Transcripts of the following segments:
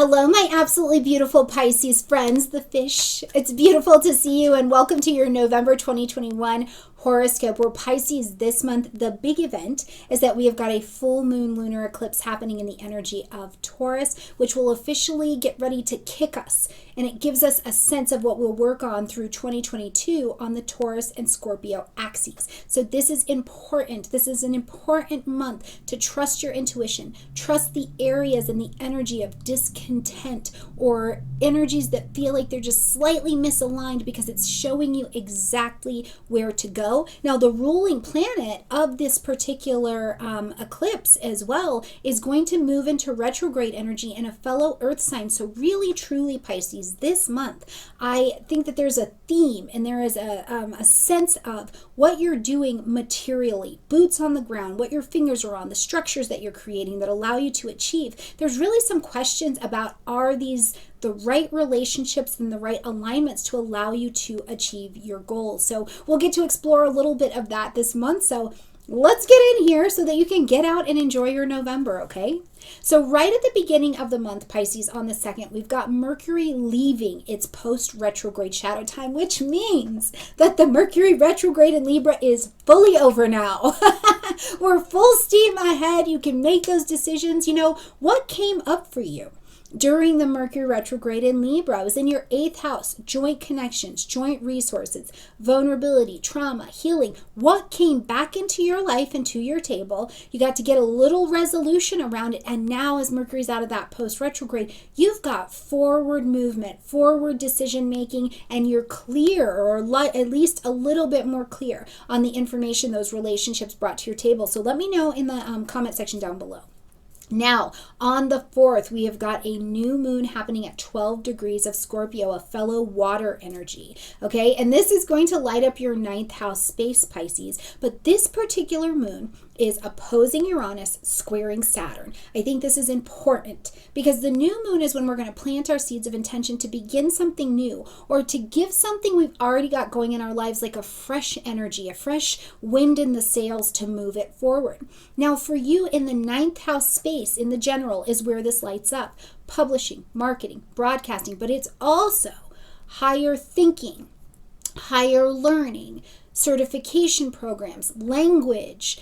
Hello, my absolutely beautiful Pisces friends, the fish. It's beautiful to see you, and welcome to your November 2021 horoscope, where Pisces this month, the big event is that we have got a full moon lunar eclipse happening in the energy of Taurus, which will officially get ready to kick us. And it gives us a sense of what we'll work on through 2022 on the Taurus and Scorpio axes. So this is important. This is an important month to trust your intuition, trust the areas and the energy of discontent or energies that feel like they're just slightly misaligned, because it's showing you exactly where to go. Now, the ruling planet of this particular eclipse as well is going to move into retrograde energy in a fellow earth sign. So really, truly, Pisces, this month, I think that there's a theme and there is a sense of what you're doing materially, boots on the ground, what your fingers are on, the structures that you're creating that allow you to achieve. There's really some questions about, are these the right relationships and the right alignments to allow you to achieve your goals? So we'll get to explore a little bit of that this month. So let's get in here so that you can get out and enjoy your November, okay? So right at the beginning of the month, Pisces, on the 2nd, we've got Mercury leaving its post-retrograde shadow time, which means that the Mercury retrograde in Libra is fully over now. We're full steam ahead. You can make those decisions. You know, what came up for you during the Mercury retrograde in Libra? It was in your 8th house: joint connections, joint resources, vulnerability, trauma, healing. What came back into your life and to your table? You got to get a little resolution around it. And now, as Mercury's out of that post-retrograde, you've got forward movement, forward decision making, and you're clear, or at least a little bit more clear on the information those relationships brought to your table. So let me know in the comment section down below. Now, on the 4th, we have got a new moon happening at 12 degrees of Scorpio, a fellow water energy, okay? And this is going to light up your 9th house space, Pisces. But this particular moon is opposing Uranus, squaring Saturn. I think this is important because the new moon is when we're going to plant our seeds of intention to begin something new, or to give something we've already got going in our lives like a fresh energy, a fresh wind in the sails to move it forward. Now, for you in the 9th house space in the general is where this lights up: publishing, marketing, broadcasting, but it's also higher thinking, higher learning, certification programs, language,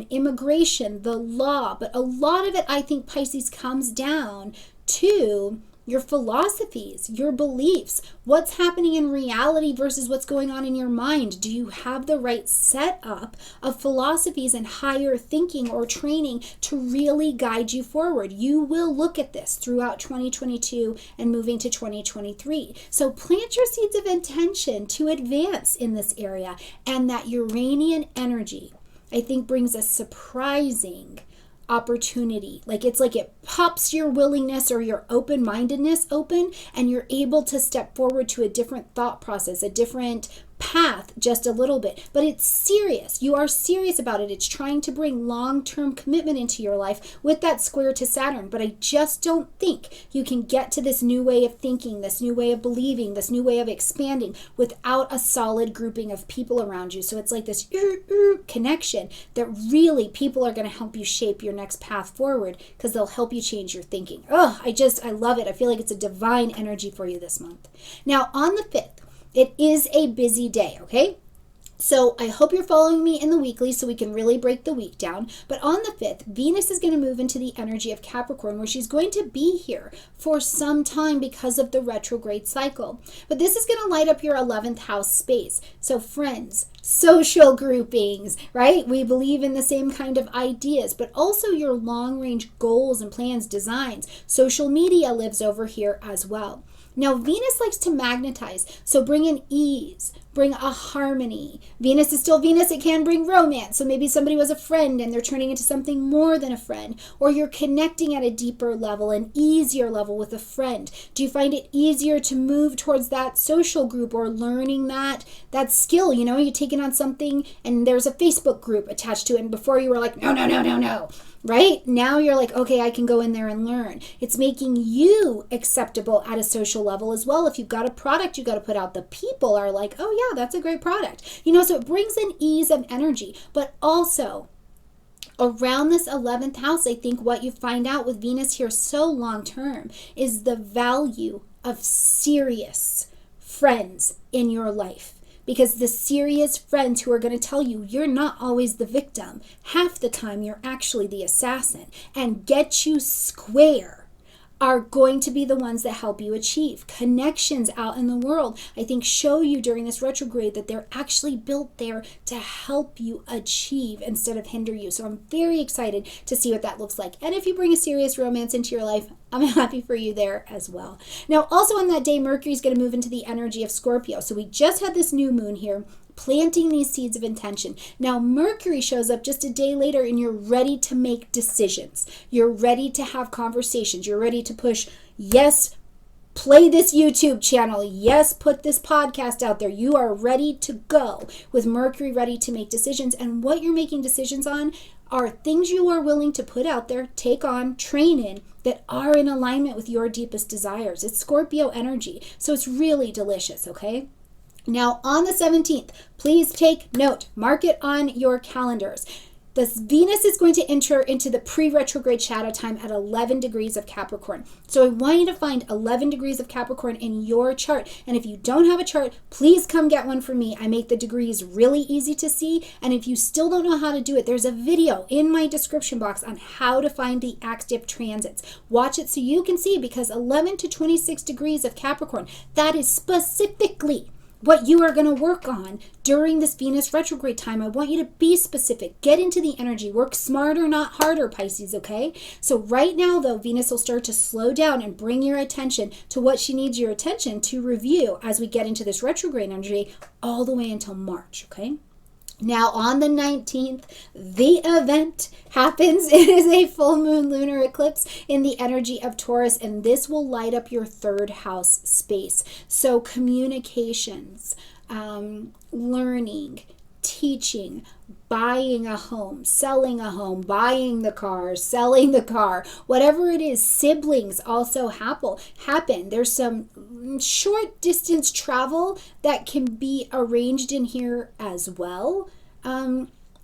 immigration, the law. But a lot of it, I think, Pisces, comes down to your philosophies, your beliefs, what's happening in reality versus what's going on in your mind. Do you have the right setup of philosophies and higher thinking or training to really guide you forward? You will look at this throughout 2022 and moving to 2023. So plant your seeds of intention to advance in this area. And that Uranian energy, I think, brings a surprising opportunity. It's like it pops your willingness or your open-mindedness open, and you're able to step forward to a different thought process, a different path, just a little bit. But it's serious. You are serious about it. It's trying to bring long-term commitment into your life with that square to Saturn. But I just don't think you can get to this new way of thinking, this new way of believing, this new way of expanding without a solid grouping of people around you. So it's like this connection that really people are going to help you shape your next path forward, because they'll help you change your thinking. I love it. I feel like it's a divine energy for you this month. Now, on the 5th, it is a busy day, okay? So I hope you're following me in the weekly so we can really break the week down. But on the 5th, Venus is going to move into the energy of Capricorn, where she's going to be here for some time because of the retrograde cycle. But this is going to light up your 11th house space. So friends, social groupings, right? We believe in the same kind of ideas, but also your long-range goals and plans, designs. Social media lives over here as well. Now, Venus likes to magnetize, so bring in ease, bring a harmony. Venus is still Venus. It can bring romance. So maybe somebody was a friend and they're turning into something more than a friend, or you're connecting at a deeper level, an easier level with a friend. Do you find it easier to move towards that social group or learning that skill? You know, you're taking on something and there's a Facebook group attached to it, and before you were like, no. Right? Now you're like, okay, I can go in there and learn. It's making you acceptable at a social level as well. If you've got a product you got to put out, the people are like, oh yeah, that's a great product. You know, so it brings in ease of energy, but also Around this 11th house, I think what you find out with Venus here so long term is the value of serious friends in your life. Because the serious friends who are going to tell you you're not always the victim, half the time you're actually the assassin, and get you square, are going to be the ones that help you achieve. Connections out in the world, I think, show you during this retrograde that they're actually built there to help you achieve instead of hinder you. So I'm very excited to see what that looks like. And if you bring a serious romance into your life, I'm happy for you there as well. Now, also on that day, Mercury is going to move into the energy of Scorpio. So we just had this new moon here, planting these seeds of intention. Now, Mercury shows up just a day later and you're ready to make decisions. You're ready to have conversations. You're ready to push, yes, play this YouTube channel. Yes, put this podcast out there. You are ready to go with Mercury ready to make decisions. And what you're making decisions on are things you are willing to put out there, take on, train in, that are in alignment with your deepest desires. It's Scorpio energy. So it's really delicious, okay? Now, on the 17th, please take note, mark it on your calendars. This Venus is going to enter into the pre-retrograde shadow time at 11 degrees of Capricorn. So I want you to find 11 degrees of Capricorn in your chart. And if you don't have a chart, please come get one from me. I make the degrees really easy to see. And if you still don't know how to do it, there's a video in my description box on how to find the active transits. Watch it so you can see, because 11 to 26 degrees of Capricorn, that is specifically what you are going to work on during this Venus retrograde time. I want you to be specific. Get into the energy. Work smarter, not harder, Pisces, okay? So right now, though, Venus will start to slow down and bring your attention to what she needs your attention to review as we get into this retrograde energy all the way until March, okay? Now, on the 19th, the event happens. It is a full moon lunar eclipse in the energy of Taurus, and this will light up your third house space. So communications, learning, teaching, buying a home, selling a home, buying the car, selling the car, whatever it is, siblings also happen. There's some short distance travel that can be arranged in here as well.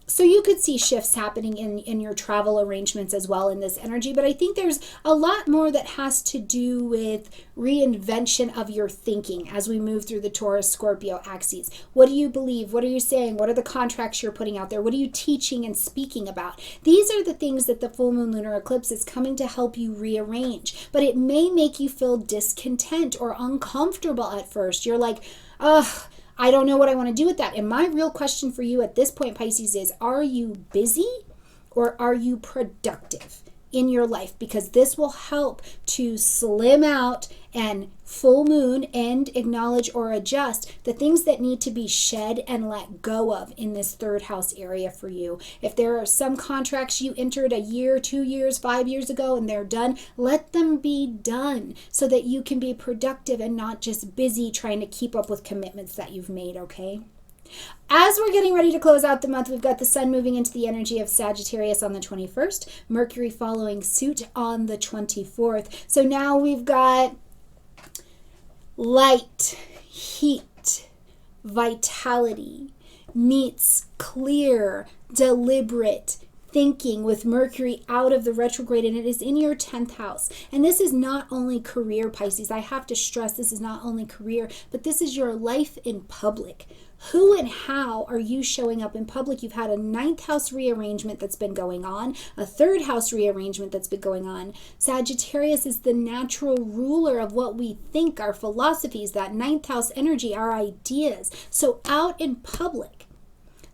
So you could see shifts happening in your travel arrangements as well in this energy. But I think there's a lot more that has to do with reinvention of your thinking as we move through the Taurus-Scorpio axes. What do you believe? What are you saying? What are the contracts you're putting out there? What are you teaching and speaking about? These are the things that the full moon lunar eclipse is coming to help you rearrange. But it may make you feel discontent or uncomfortable at first. You're like, ugh, I don't know what I want to do with that. And my real question for you at this point, Pisces, is are you busy or are you productive in your life? Because this will help to slim out and full moon and acknowledge or adjust the things that need to be shed and let go of in this third house area for you. If there are some contracts you entered a year, 2 years, 5 years ago and they're done, let them be done so that you can be productive and not just busy trying to keep up with commitments that you've made, okay? As we're getting ready to close out the month, we've got the sun moving into the energy of Sagittarius on the 21st, Mercury following suit on the 24th. So now we've got light, heat, vitality meets clear, deliberate thinking with Mercury out of the retrograde, and it is in your 10th house. And this is not only career, Pisces. I have to stress this is not only career, but this is your life in public. Who and how are you showing up in public? You've had a 9th house rearrangement that's been going on, a 3rd house rearrangement that's been going on. Sagittarius is the natural ruler of what we think, our philosophies, that 9th house energy, our ideas. So out in public,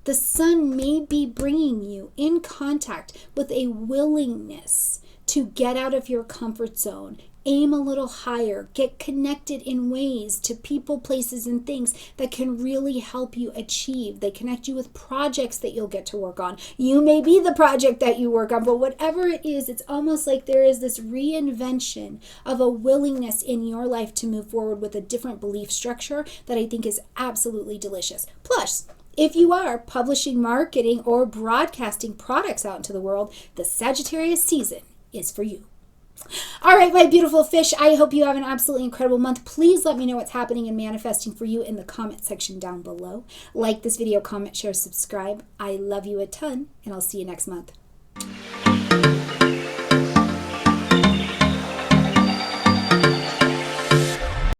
the sun may be bringing you in contact with a willingness to get out of your comfort zone, aim a little higher, get connected in ways to people, places, and things that can really help you achieve. They connect you with projects that you'll get to work on. You may be the project that you work on, but whatever it is, it's almost like there is this reinvention of a willingness in your life to move forward with a different belief structure that I think is absolutely delicious. Plus, if you are publishing, marketing, or broadcasting products out into the world, the Sagittarius season is for you. All right, my beautiful fish, I hope you have an absolutely incredible month. Please let me know what's happening and manifesting for you in the comment section down below. Like this video, comment, share, subscribe. I love you a ton, and I'll see you next month.